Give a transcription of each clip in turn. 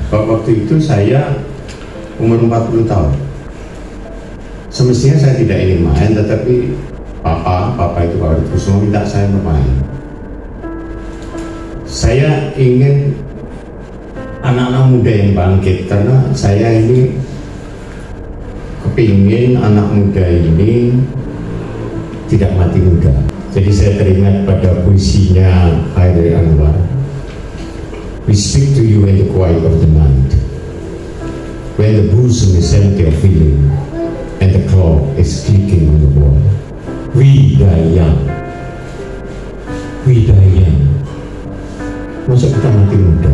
Waktu itu saya umur 40 tahun. Semestinya saya tidak ingin main, tetapi Papa itu Pak Kusuma minta saya bermain. Saya ingin anak-anak muda yang bangkit, karena saya ini kepingin anak muda ini tidak mati muda. Jadi saya teringat pada puisinya Khairil Anwar. We speak to you in the quiet of the night, when the bosom is empty of feeling and the clock is clicking on the wall. We die young, we die young. Masa kita mati muda?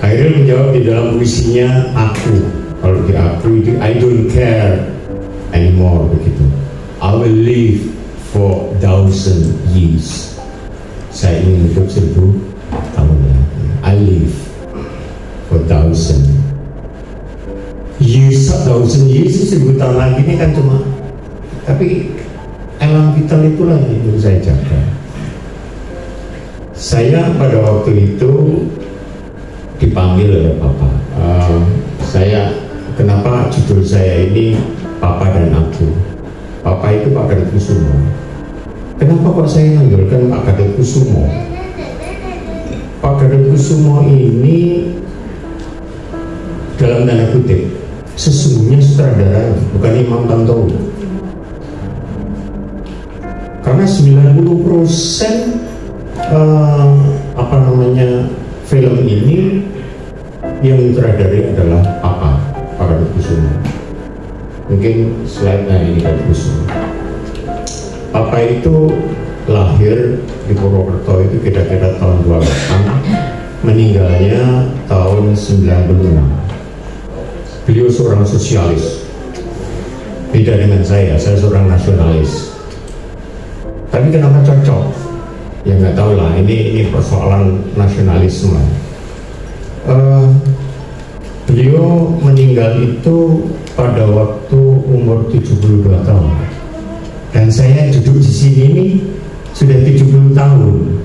Khairil menjawab di dalam puisinya, aku. Kalau di aku itu I don't care anymore, begitu. I will live for 1,000 years. Saya ingin hidup 1000 tahun lagi. I live for 1,000 years. 1,000 years, 1000 tahun lagi ini kan cuma, tapi elang vital itulah yang saya jaga. Saya pada waktu itu dipanggil oleh Papa. Kenapa judul saya ini Papa dan Aku? Papa itu Pak Gatot Kusumo. Kenapa kok saya manggilkan Pak Gatot Kusumo? Pak Gatot Kusumo ini dalam tanda kutip sesungguhnya sutradara, bukan Imam Tantowi. Karena 90% film ini yang sutradari adalah Pak Gatot Kusumo. Mungkin slide-nya ini Gatot Kusumo. Papa itu lahir di Purwokerto itu kira-kira tahun 28, meninggalnya tahun 96. Beliau seorang sosialis, beda dengan saya seorang nasionalis. Tapi kenapa cocok? Ya nggak tahu lah, ini persoalan nasionalisme. Beliau meninggal itu pada waktu umur 72 tahun. Dan saya duduk di sini ini sudah 70 tahun.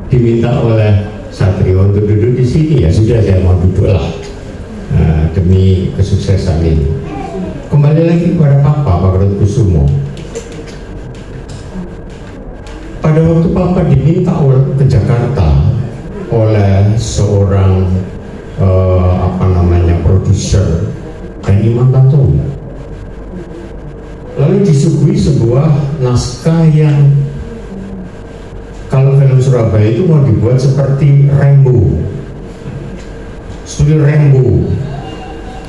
Diminta oleh Satrio untuk duduk di sini, ya sudah saya mau duduk lah. Demi kesuksesan ini. Kembali lagi kepada Pak Gatot Kusumo. Pada waktu Papa diminta ke Jakarta oleh seorang produser dan Imam Tantowi, lalu disuguhi sebuah naskah yang kalau film Surabaya itu mau dibuat seperti Rambo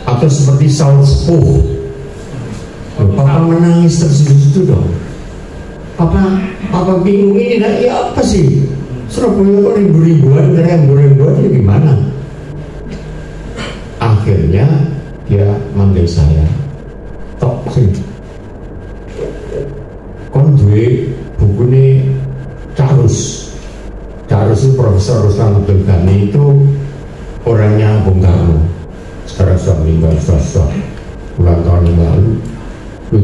atau seperti Salzburg. Papa menangis tersitu dong. Papa bingung, ini apa sih? Surabaya kok ribu-ribuan, Rambo-Rambo itu gimana? Akhirnya dia manggil saya, tok sih, kon duwe buku ini Carus itu Profesor Ruslan Abdul Ghani, itu orangnya Bung Karno, sekarang sudah meninggal sudah bulan tahun yang lalu.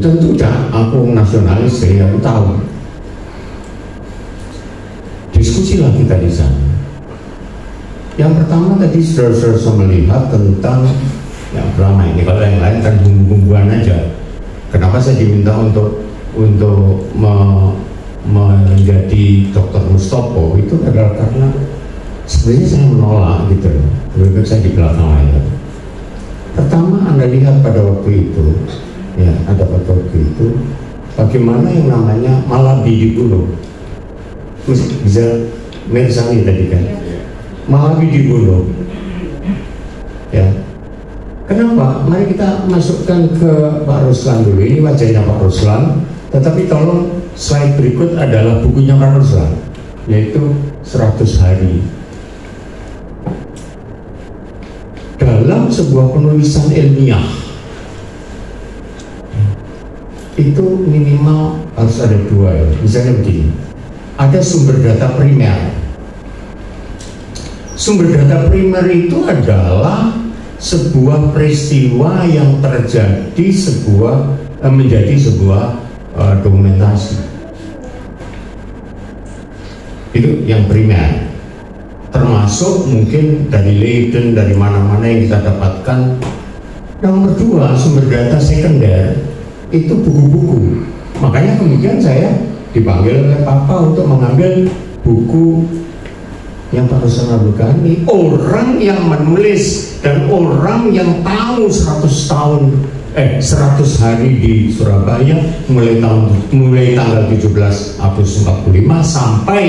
Tentu dah aku nasionalis, saya tahu. Diskusilah kita di sana. Yang pertama tadi saudara-saudara melihat tentang yang drama ini. Kalau yang lain kan bumbu-bumbuan aja. Kenapa saya diminta untuk menjadi Dr. Mustopo itu adalah karena sebenarnya saya menolak gitu loh. Lebih saya di belakang layar. Pertama Anda lihat pada waktu itu, ya ada pada waktu itu bagaimana yang namanya Malabi dibunuh. Bisa Mersani tadi kan. Malawi dibunuh, ya. Kenapa? Mari kita masukkan ke Pak Ruslan dulu. Ini wajahnya Pak Ruslan, tetapi tolong slide berikut adalah bukunya Pak Ruslan, yaitu 100 hari. Dalam sebuah penulisan ilmiah itu minimal harus ada dua, ya. Misalnya begini, ada sumber data primer. Sumber data primer itu adalah sebuah peristiwa yang terjadi menjadi sebuah dokumentasi. Itu yang primer. termasuk mungkin dari Leiden, dari mana-mana yang kita dapatkan. Nomor dua, sumber data sekunder itu buku-buku. Makanya kemudian saya dipanggil oleh Papa untuk mengambil buku yang Pak Ruslan Abdul-Ghani, orang yang menulis dan orang yang tahu 100 hari di Surabaya mulai tanggal 17 Agustus 45 sampai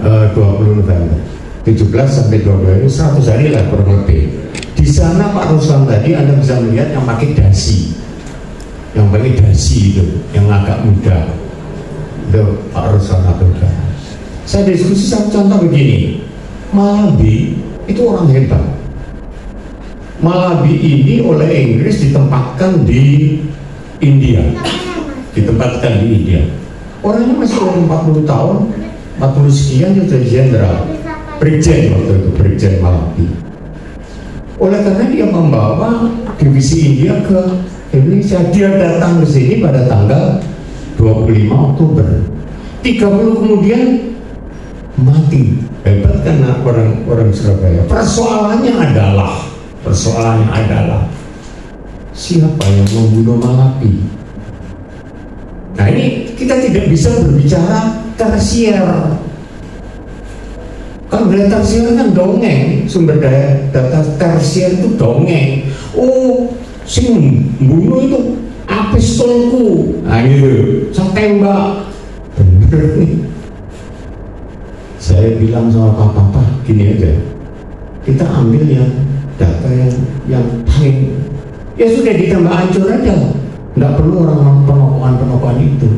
20 November. 17 sampai 20 100 hari lah kurang lebih. Di sana Pak Ruslan tadi Anda bisa melihat yang pakai dasi, itu, yang agak muda, itu Pak Ruslan Abdul-Ghani. Saya diskusi satu contoh begini, Malabi itu orang hebat. Malabi ini oleh Inggris ditempatkan di India, Orangnya masih umur 40 tahun, 40 sekian dia jadi jenderal, brigjen waktu itu, brigjen Malabi. Oleh karena dia membawa divisi India ke Indonesia, dia datang ke sini pada tanggal 25 Oktober. 30 kemudian mati. Hebat karena orang Surabaya. Persoalannya adalah siapa yang membunuh Malabi? Nah, ini kita tidak bisa berbicara tersier. Kalau data tersier kan dongeng, sumber data tersier itu dongeng. Oh, sing bunuh itu pistolku, nah gitu, saya tembak. Bener nih. Saya bilang sama Papa, gini aja, kita ambil yang data yang paling, ya sudah ditambah hancur aja, nggak perlu orang penokohan itu.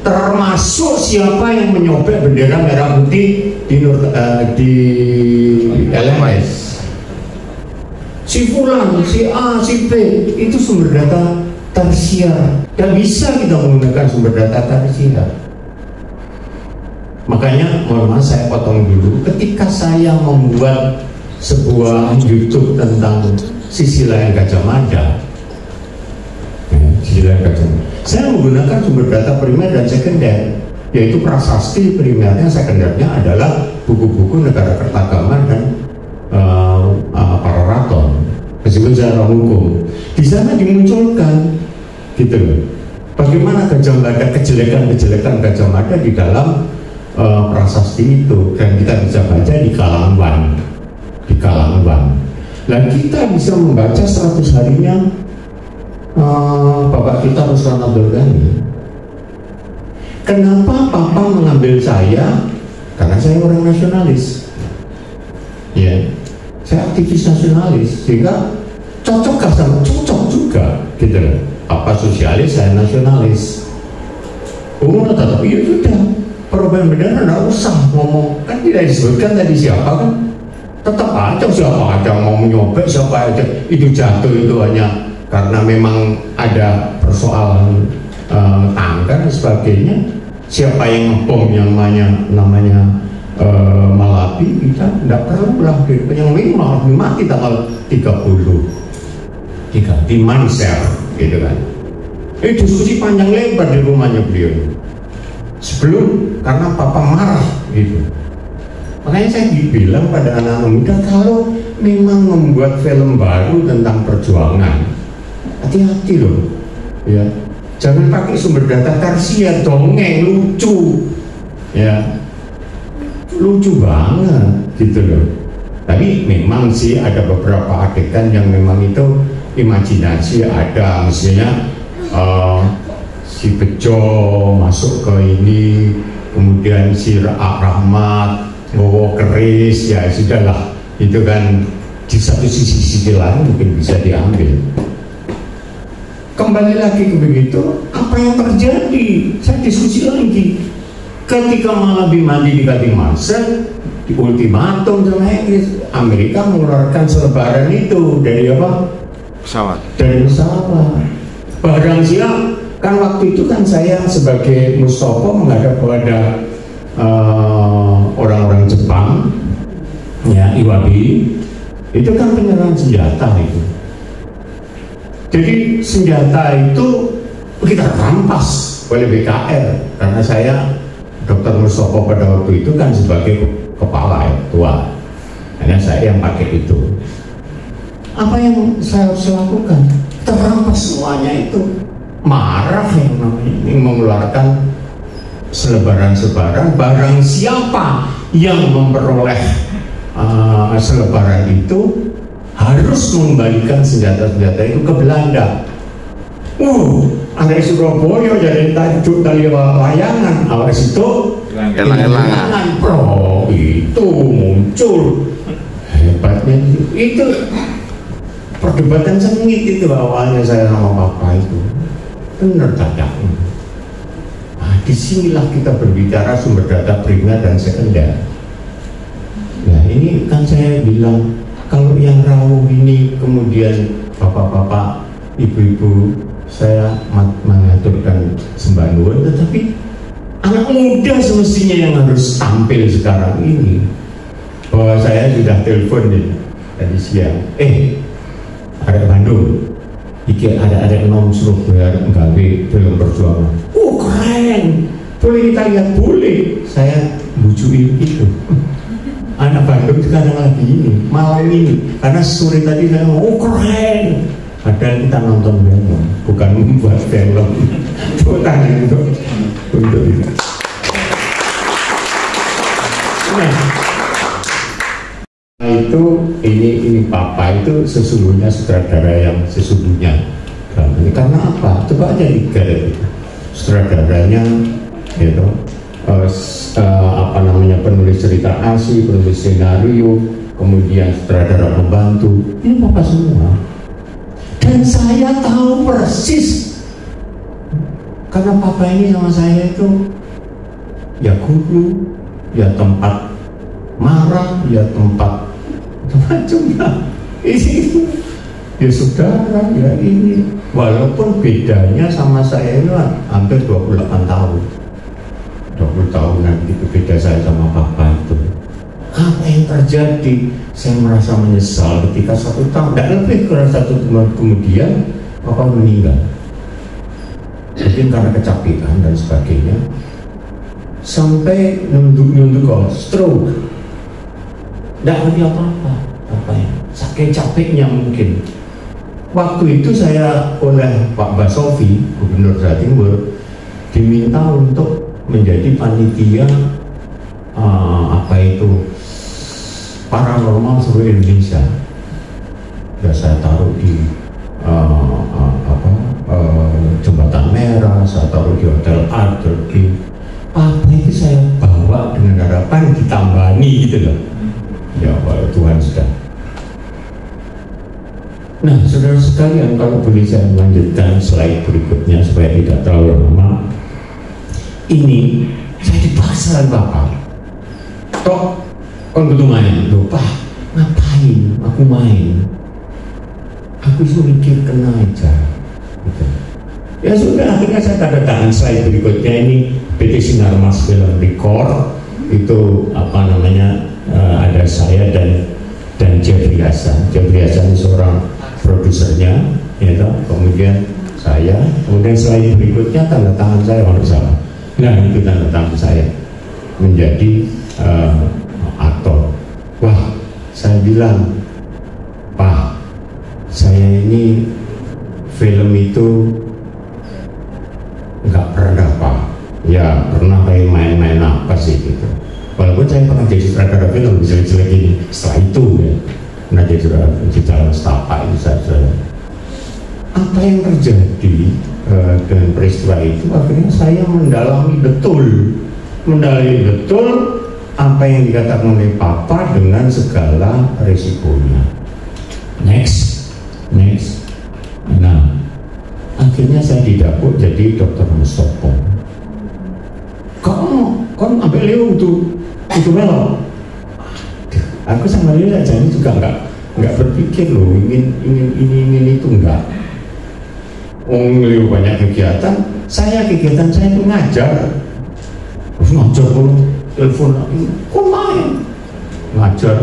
Termasuk siapa yang menyobek bendera merah putih di LMS, si Fulan, si A, si B, itu sumber data tersier. Gak bisa kita menggunakan sumber data tersier. Makanya mohon maaf saya potong dulu, ketika saya membuat sebuah YouTube tentang Sisi Lain Gajah Mada, saya menggunakan sumber data primer dan sekunder, yaitu prasasti primernya, sekundernya adalah buku-buku negara kertagama dan para raton, meskipun secara hukum. Di sana dimunculkan, gitu loh, bagaimana Gajah Mada, kejelekan Gajah Mada di dalam prasasti itu, dan kita bisa baca di Kalangwan. Nah, kita bisa membaca 100 harinya Bapak kita Ruslan Abdul-Ghani. Kenapa Papa mengambil saya? Karena saya orang nasionalis, ya, saya aktivis nasionalis, sehingga cocok juga, gitu loh. Papa sosialis, saya nasionalis. Tapi ya sudah, perubahan bendera nggak usah ngomong, kan tidak disebutkan tadi siapa kan, tetap aja siapa aja mau menyobek, siapa aja itu jatuh, itu hanya karena memang ada persoalan tangga dan sebagainya. Siapa yang ngebom yang namanya Malabi, kita tidak perlu lah, yang memang mati tanggal 30 di Manser, gitu kan. Diskusi panjang lebar di rumahnya beliau sebelum, karena Papa marah gitu. Makanya saya bilang pada anak-anak muda, kalau memang membuat film baru tentang perjuangan, hati-hati loh, ya, jangan pakai sumber data tersier, dongeng, lucu, ya, lucu banget gitu loh. Tapi memang sih ada beberapa adegan yang memang itu imajinasi ada, misalnya si Bejo masuk ke ini, kemudian si Rahmat bawa keris, ya sudahlah, itu kan di satu sisi lain mungkin bisa diambil. Kembali lagi ke begitu, apa yang terjadi? Saya diskusi lagi. Ketika Malabi mati di Gading Marsen, di ultimatum sama Inggris, Amerika mengeluarkan selebaran itu dari apa? Pesawat. Dari pesawat. Barang siap, kan waktu itu kan saya sebagai Mustopo menghadap kepada orang-orang Jepang, ya, Iwabi, itu kan penyerahan senjata itu. Jadi senjata itu kita rampas oleh BKR, karena saya Dr. Mustopo pada waktu itu kan sebagai kepala ya, tua, hanya saya yang pakai itu. Apa yang saya harus lakukan? Terampas semuanya itu. Marah yang namanya ini, mengeluarkan selebaran-selebaran. Barang siapa yang memperoleh selebaran itu harus mengembalikan senjata-senjata itu ke Belanda. Anak Surabaya jadi tajuk tali layangan, awas itu elang-elangan, bro, itu muncul hebatnya itu perdebatan sengit itu awalnya saya sama Bapak itu, benar tidak? Nah, disinilah kita berbicara sumber data primer dan sekunder. Nah ini kan saya bilang kalau yang rawuh ini kemudian bapak-bapak, ibu-ibu saya mengaturkan sembah nuwun, tetapi anak muda semestinya yang harus tampil sekarang ini. Bahwa saya sudah telepon nih tadi siang, ada Bandung, iki ada nom Surabaya nggawe film perjuangan. Keren, boleh kita lihat? Boleh. Saya bujuin itu. Anak Bandung sekarang lagi ini, malam ini, karena sore tadi saya ngomong, keren. Padahal kita nonton film, bukan membuat film. Tepuk tangan untuk itu. Nah, itu ini Papa itu sesungguhnya sutradara yang sesungguhnya. Karena apa? Coba aja lihat itu. Sutradaranya, gitu. Penulis cerita asli, penulis skenario, kemudian sutradara pembantu. Ini Papa semua. Dan saya tahu persis karena Papa ini sama saya itu ya guru, ya tempat marah, ya tempat macam-macam. Ini ya saudara, ya ini. Walaupun bedanya sama saya itu hampir 28 tahun. 20 tahunan itu beda saya sama Papa itu. Apa yang terjadi? Saya merasa menyesal ketika 1 tahun, tidak lebih kurang 1 tahun kemudian Papa meninggal. Mungkin karena kecapean dan sebagainya, sampai nunduk stroke, tidak ngerti apa-apa, saking capeknya mungkin. Waktu itu saya oleh Pak Basofi, Gubernur Jawa Timur, diminta untuk menjadi panitia paranormal seluruh Indonesia. Ya saya taruh di Jembatan Merah, saya taruh di Hotel Arthur, di apa itu saya bawa dengan harapan ditambani gitu loh. Ya Tuhan sudah. Nah, saudara sekalian, kalau boleh saya melanjutkan slide berikutnya supaya tidak terlalu lama. Ini saya dibahas oleh Bapak. Tok, kon kudu main. Loh, Pak, ngapain? Aku main. Aku suruh mikir kena aja. Gitu. Ya sudah, akhirnya saya tanda tangan slide berikutnya ini PT Sinarmas Film Record. Itu ada saya dan Jeffrey Hasan. Jeffrey Hasan seorang produsernya, ya, kemudian saya, kemudian slide berikutnya tanda tangan saya kalau salah. Nah itu tanda tangan saya menjadi aktor. Wah, saya bilang, Pak, saya ini film itu nggak pernah, Pak. Ya pernah kayak main-main apa sih gitu. Walaupun saya pernah jadi sutradara film jelek-jelek ini. Setelah itu ya, pernah jadi sutradara Stapa itu saja. Apa yang terjadi dengan peristiwa itu? Akhirnya saya mendalami betul apa yang dikatakan oleh Papa dengan segala resikonya. Next. Nah, akhirnya saya didapuk jadi Dr. Mustopo. Kamu ambil Leo itu melok. Aku sama Leo aja ini juga nggak berpikir loh ingin itu enggak. Leo banyak kegiatan, kegiatan saya itu ngajar pun telepon lagi, kok main ngajar,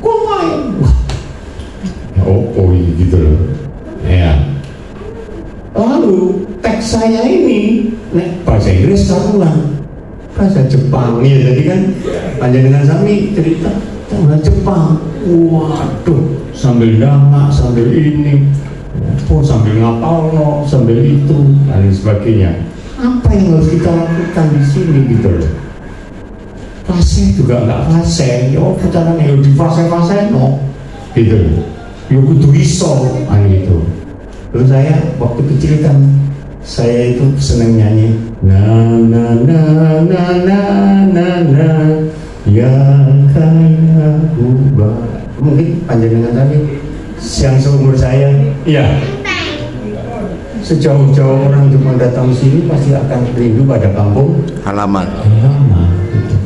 kok main, gitu loh ya. Lalu teks saya ini bahasa Inggris karuan, bahasa Jepang ya. Jadi kan panjenengan sami cerita bahasa Jepang, waduh, sambil dama, sambil ini, oh sambil ngapal, sambil itu dan sebagainya. Apa yang harus kita lakukan di sini gitu loh? Fase juga nggak fase, ya caranya di fase-fase no, gitu loh. Ya kudu iso, gitu. Terus saya waktu kecil kan saya itu seneng nyanyi na na na na na na na ya kaya ubah. Mungkin panjenengan tadi yang seumur saya, ya sejauh-jauh orang cuma datang sini pasti akan rindu pada kampung halaman. Gitu.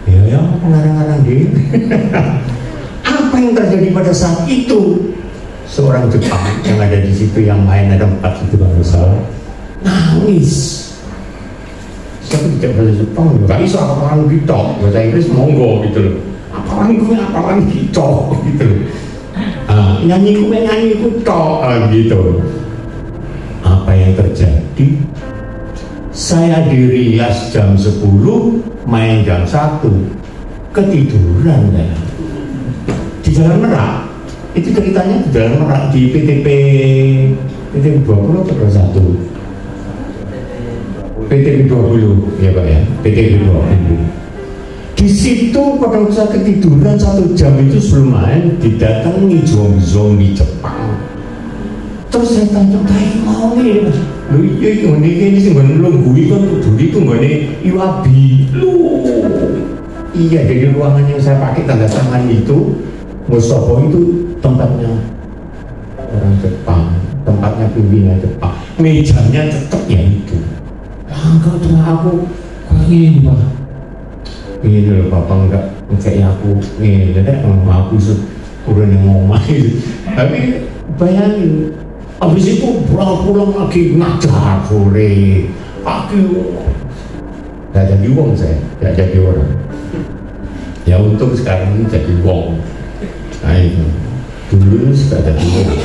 Ya ngarang-ngarang deh. Apa yang terjadi pada saat itu? Seorang Jepang yang ada di situ yang main ada 4 itu kalau salah nangis. Siapa tidak bahasa Jepang? Gak bisa apa-apaan gitu. Bahasa Inggris monggo gitu loh. Apaan gitu gitu loh. Nyanyi kutok gitu. Apa yang terjadi? Saya dirias jam 10, main jam 1, ketiduran ya. Di Jalan Merak. Itu ceritanya di Jalan Merak di PTP 20 atau 21? PTP 20 ya Pak ya, PTP 20. Di situ pada waktu saya ketiduran 1 jam itu sebelum main didatangi zombie Jepang. Terus saya tanya, kayak mau nih, lu iya ini sih nggak nungguin kan duri itu nggak nih Iwabi, lu iya jadi ruangan yang saya pakai tanda tangan itu Mustopo itu tempatnya orang Jepang, tempatnya pimpinan Jepang, mejanya tetap ya itu. Enggak cuma aku ingin Pak, ini loh Bapak enggak kayaknya aku ini deh, aku udah ngomong itu. Tapi bayangin, habis itu pulang lagi ngajar sore, pagi, nggak jadi uang saya, nggak jadi orang. Ya untung sekarang ini jadi uang. Nah itu dulu sudah jadi uang.